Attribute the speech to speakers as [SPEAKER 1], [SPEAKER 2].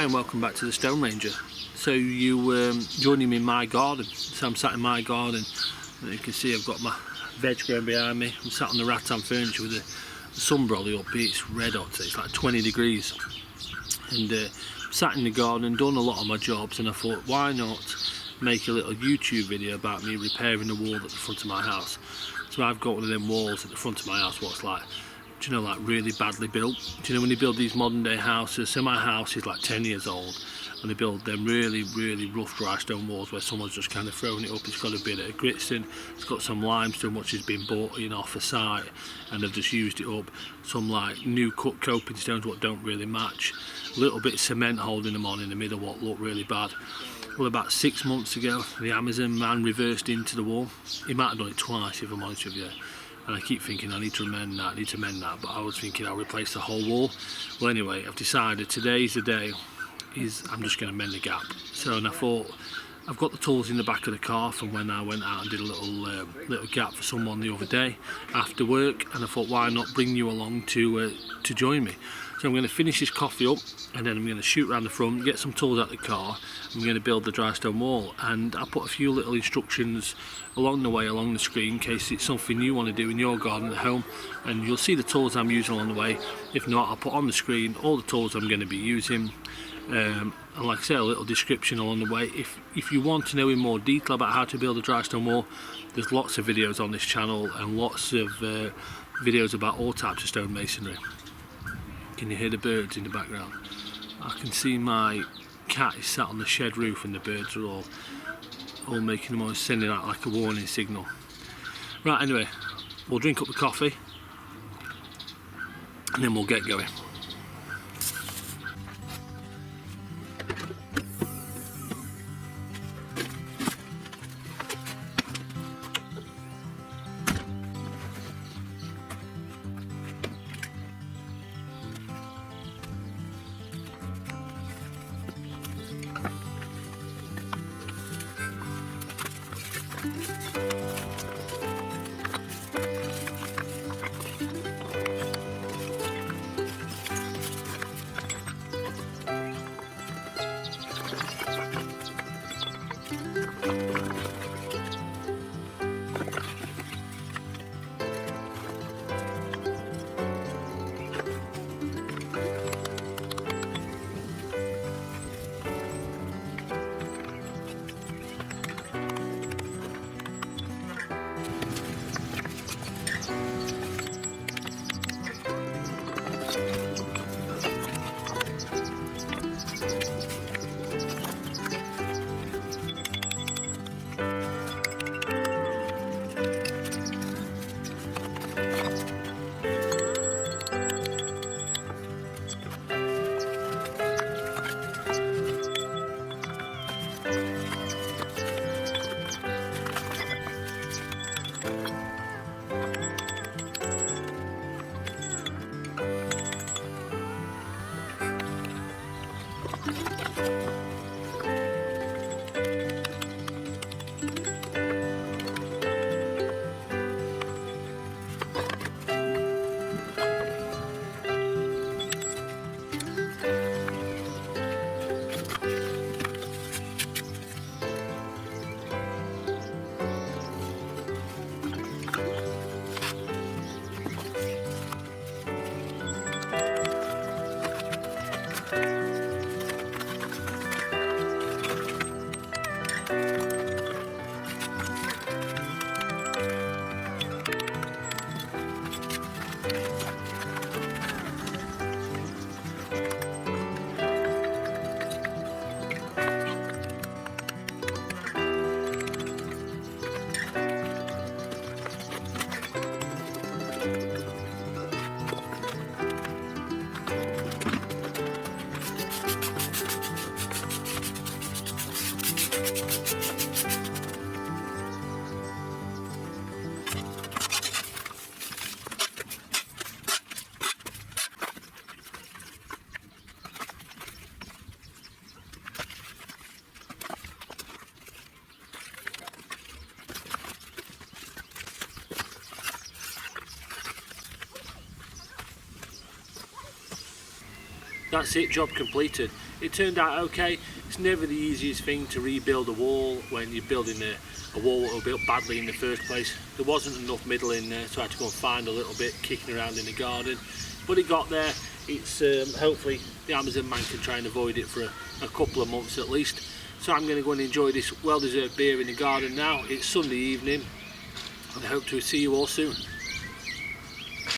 [SPEAKER 1] and welcome back to the Stone Ranger. So you joining me in my garden. So I'm sat in my garden, and you can see I've got my veg growing behind me. I'm sat on the rattan furniture with the sun brolly up. It's red hot, it's like 20 degrees. And sat in the garden, done a lot of my jobs, and I thought, why not make a little YouTube video about me repairing the wall at the front of my house. So I've got one of them walls at the front of my house what's like, do you know, like really badly built. Do you know when you build these modern day houses? So my house is like 10 years old, and they build them really rough dry stone walls where someone's just kind of thrown it up. It's got a bit of gritstone, it's got some limestone which has been bought in off a site, and they've just used it up. Some like new cut coping stones what don't really match, a little bit of cement holding them on in the middle what look really bad. Well, about 6 months ago the Amazon man reversed into the wall. He might have done it twice if I'm honest with you. And I keep thinking I need to mend that, but I was thinking I'll replace the whole wall. Well, anyway, I've decided today's the day I'm just going to mend the gap. So, and I thought, I've got the tools in the back of the car from when I went out and did a little gap for someone the other day after work, and I thought, why not bring you along to join me. So I'm going to finish this coffee up, and then I'm going to shoot around the front, get some tools out of the car. I'm going to build the dry stone wall, and I'll put a few little instructions along the way, along the screen, in case it's something you want to do in your garden at home. And you'll see the tools I'm using along the way. If not, I'll put on the screen all the tools I'm going to be using, and like I say, a little description along the way. If you want to know in more detail about how to build a dry stone wall, there's lots of videos on this channel, and lots of videos about all types of stone masonry. Can you hear the birds in the background? I can see my cat is sat on the shed roof, and the birds are all making noise, sending out like a warning signal. Right, anyway, we'll drink up the coffee and then we'll get going. That's it, job completed. it turned out okay. It's never the easiest thing to rebuild a wall when you're building a wall that was built badly in the first place. There wasn't enough middle in there, so I had to go and find a little bit kicking around in the garden, but it got there. It's hopefully the Amazon man can try and avoid it for a couple of months at least. So I'm going to go and enjoy this well-deserved beer in the garden now. It's Sunday evening, and I hope to see you all soon.